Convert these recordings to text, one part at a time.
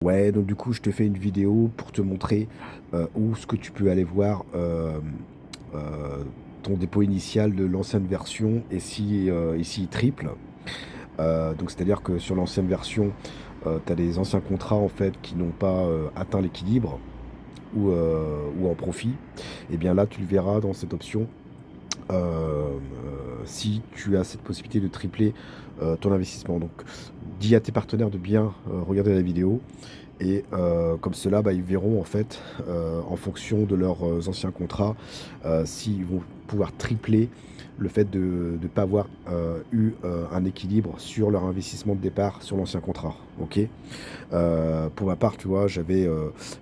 Ouais, donc du coup, je te fais une vidéo pour te montrer, où ce que tu peux aller voir, ton dépôt initial de l'ancienne version et s'il triple. Donc c'est-à-dire que sur l'ancienne version, tu as des anciens contrats en fait qui n'ont pas, atteint l'équilibre ou en profit. Et bien là, tu le verras dans cette option, si tu as cette possibilité de tripler, ton investissement. Donc dis à tes partenaires de bien, regarder la vidéo. Et comme cela, bah, ils verront en fait, en fonction de leurs, anciens contrats, s'ils vont pouvoir tripler le fait de ne pas avoir, eu, un équilibre sur leur investissement de départ sur l'ancien contrat, OK? Pour ma part, tu vois, j'avais,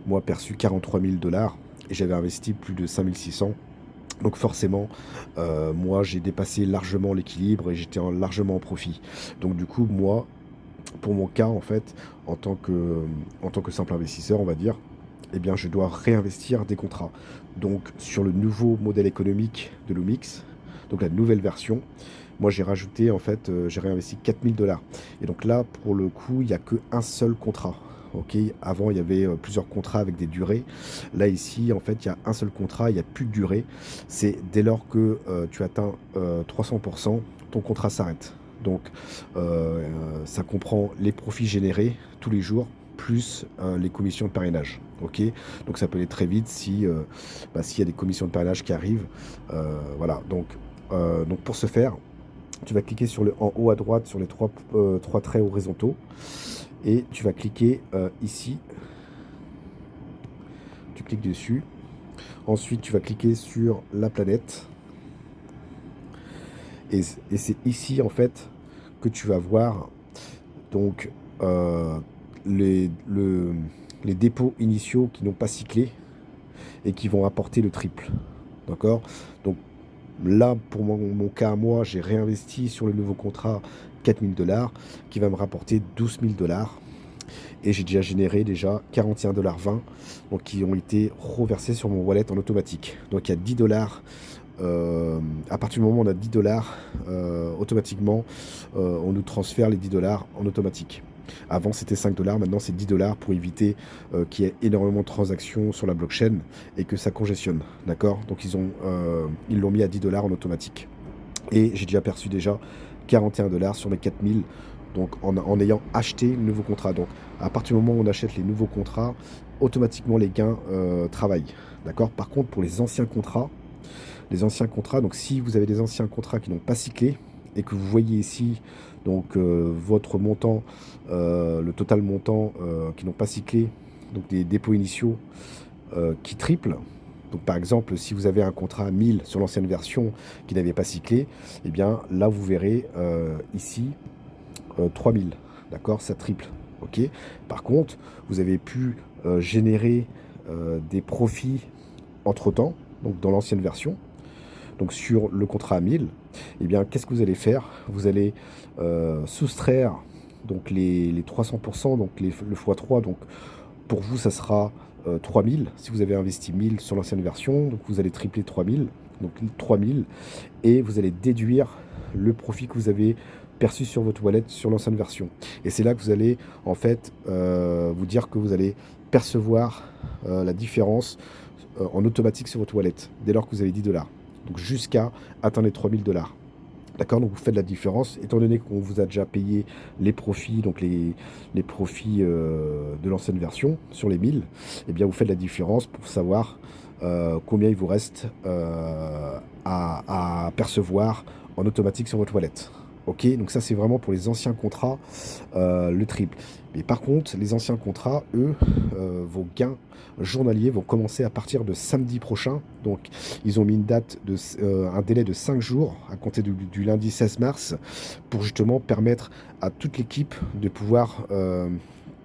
moi perçu 43 000 $ et j'avais investi plus de 5 600. Donc forcément, moi j'ai dépassé largement l'équilibre et j'étais largement en profit. Donc du coup, moi, pour mon cas, en fait, en tant que simple investisseur, on va dire, eh bien, je dois réinvestir des contrats. Donc, sur le nouveau modèle économique de Lumix, donc la nouvelle version, moi, j'ai rajouté, en fait, j'ai réinvesti 4 000 $. Et donc là, pour le coup, il n'y a qu'un seul contrat. Ok, avant, il y avait plusieurs contrats avec des durées. Là, ici, en fait, il y a un seul contrat, il n'y a plus de durée. C'est dès lors que tu atteins 300%, ton contrat s'arrête. Donc, ça comprend les profits générés tous les jours, plus les commissions de parrainage. Ok, donc ça peut aller très vite si s'il y a des commissions de parrainage qui arrivent. Voilà, donc pour ce faire, tu vas cliquer sur en haut à droite sur les trois traits horizontaux et tu vas cliquer ici, tu cliques dessus. Ensuite, tu vas cliquer sur la planète et c'est ici en fait que tu vas voir donc euh, les, le- les dépôts initiaux qui n'ont pas cyclé et qui vont apporter le triple. D'accord? Donc là, pour mon cas à moi, j'ai réinvesti sur le nouveau contrat 4 000 $ qui va me rapporter 12 000 $. Et j'ai déjà généré déjà 41,20 $, donc qui ont été reversés sur mon wallet en automatique. Donc il y a 10 $. À partir du moment où on a 10 $, automatiquement, on nous transfère les 10 $ en automatique. Avant, c'était 5 $, maintenant c'est 10 $ pour éviter qu'il y ait énormément de transactions sur la blockchain et que ça congestionne. D'accord? Donc ils l'ont mis à 10 $ en automatique. Et j'ai déjà perçu déjà 41 $ sur mes 4 000, donc en ayant acheté le nouveau contrat. Donc à partir du moment où on achète les nouveaux contrats, automatiquement les gains travaillent. D'accord? Par contre, pour les anciens contrats, donc si vous avez des anciens contrats qui n'ont pas cyclé et que vous voyez ici donc votre montant, le total montant qui n'ont pas cyclé, donc des dépôts initiaux qui triplent. Donc par exemple, si vous avez un contrat à 1000 sur l'ancienne version qui n'avait pas cyclé, eh bien là vous verrez ici 3000. D'accord? Ça triple. Ok? Par contre, vous avez pu générer des profits entre-temps, donc dans l'ancienne version, donc sur le contrat à 1000, eh bien, qu'est-ce que vous allez faire? Vous allez soustraire donc les 300%, donc le x3, donc pour vous, ça sera 3000. Si vous avez investi 1000 sur l'ancienne version, donc vous allez tripler 3000, donc 3000, et vous allez déduire le profit que vous avez perçu sur votre wallet sur l'ancienne version. Et c'est là que vous allez en fait vous dire que vous allez percevoir la différence en automatique sur votre wallet dès lors que vous avez 10 $. Donc jusqu'à atteindre les 3000 $. D'accord? Donc vous faites la différence. Étant donné qu'on vous a déjà payé les profits, donc les profits de l'ancienne version sur les 1000, eh bien vous faites la différence pour savoir combien il vous reste à percevoir en automatique sur votre wallet. Ok, donc ça c'est vraiment pour les anciens contrats, le triple. Mais par contre, les anciens contrats, eux, vos gains journaliers vont commencer à partir de samedi prochain. Donc ils ont mis une date un délai de 5 jours à compter du lundi 16 mars pour justement permettre à toute l'équipe de pouvoir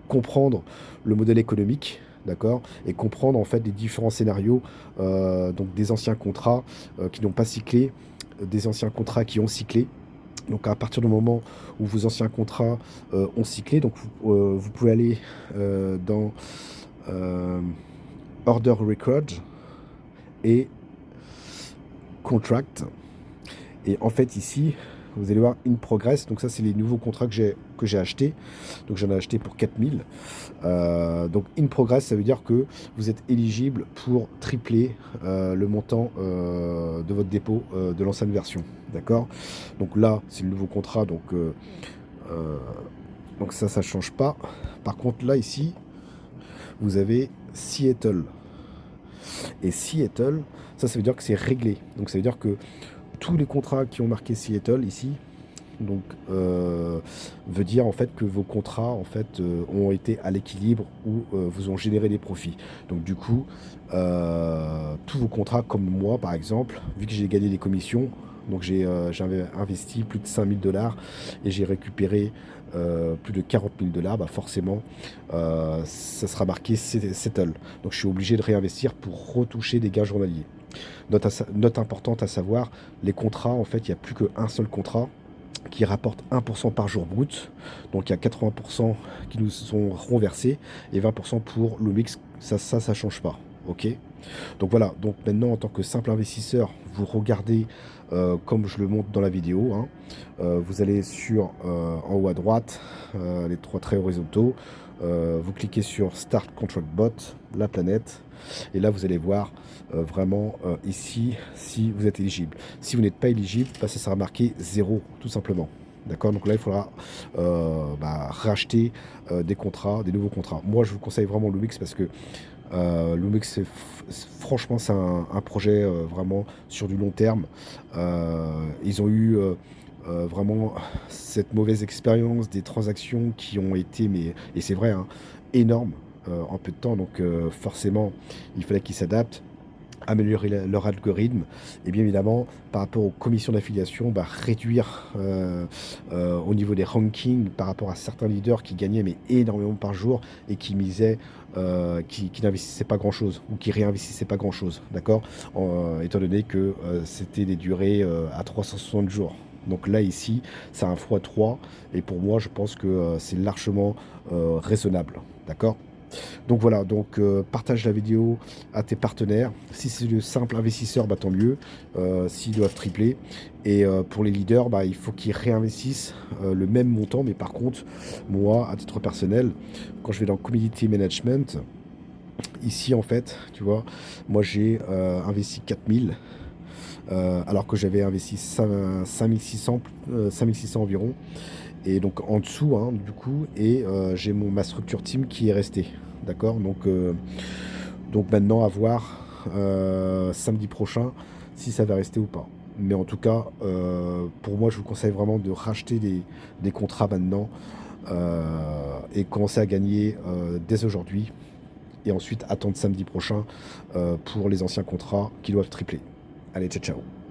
comprendre le modèle économique, d'accord, et comprendre en fait les différents scénarios, donc des anciens contrats qui n'ont pas cyclé, des anciens contrats qui ont cyclé. Donc à partir du moment où vos anciens contrats ont cyclé, donc vous pouvez aller dans euh, Order Record et Contract. Et en fait ici, vous allez voir In Progress. Donc ça, c'est les nouveaux contrats que j'ai achetés. Donc j'en ai acheté pour 4000. Donc In Progress, ça veut dire que vous êtes éligible pour tripler le montant de votre dépôt de l'ancienne version. D'accord? Donc là, c'est le nouveau contrat. Euh, donc ça change pas. Par contre, là, ici, vous avez Seattle. Et Seattle, ça veut dire que c'est réglé. Donc ça veut dire que tous les contrats qui ont marqué Seattle ici, donc veut dire en fait que vos contrats en fait ont été à l'équilibre ou vous ont généré des profits. Donc du coup, tous vos contrats comme moi par exemple, vu que j'ai gagné des commissions, donc j'avais investi plus de 5000 $ et j'ai récupéré plus de 40 000 $, bah forcément ça sera marqué settle. Donc je suis obligé de réinvestir pour retoucher des gains journaliers. Note importante à savoir, les contrats, en fait, il n'y a plus qu'un seul contrat qui rapporte 1% par jour brut. Donc il y a 80% qui nous sont renversés et 20% pour le mix. Ça change pas. Ok. Donc voilà. Donc maintenant, en tant que simple investisseur, vous regardez comme je le montre dans la vidéo, hein. Vous allez sur en haut à droite, les trois traits horizontaux. Vous cliquez sur Start Contract Bot, la planète. Et là, vous allez voir vraiment ici si vous êtes éligible. Si vous n'êtes pas éligible, bah, ça sera marqué 0, tout simplement. D'accord? Donc là, il faudra racheter des contrats, des nouveaux contrats. Moi, je vous conseille vraiment Lumix parce que Lumix, franchement, c'est un projet vraiment sur du long terme. Ils ont eu vraiment cette mauvaise expérience des transactions qui ont été, mais, et c'est vrai, hein, énormes en peu de temps. Donc forcément, il fallait qu'ils s'adaptent, améliorer leur algorithme et bien évidemment par rapport aux commissions d'affiliation, bah, réduire au niveau des rankings par rapport à certains leaders qui gagnaient mais énormément par jour et qui misaient qui n'investissaient pas grand chose ou qui réinvestissaient pas grand chose, d'accord, étant donné que c'était des durées à 360 jours. Donc là ici c'est un x3 et pour moi je pense que c'est largement raisonnable, d'accord. Donc voilà, donc partage la vidéo à tes partenaires. Si c'est le simple investisseur, bah, tant mieux, s'ils doivent tripler. Et pour les leaders, bah, il faut qu'ils réinvestissent le même montant. Mais par contre, moi, à titre personnel, quand je vais dans Community Management, ici en fait, tu vois, moi j'ai investi 4000. Alors que j'avais investi 5600, 5600 environ. Et donc en dessous, hein, du coup, et j'ai ma structure team qui est restée. D'accord? Donc maintenant, à voir samedi prochain si ça va rester ou pas. Mais en tout cas, pour moi, je vous conseille vraiment de racheter des contrats maintenant et commencer à gagner dès aujourd'hui. Et ensuite attendre samedi prochain pour les anciens contrats qui doivent tripler. Allez, ciao, ciao.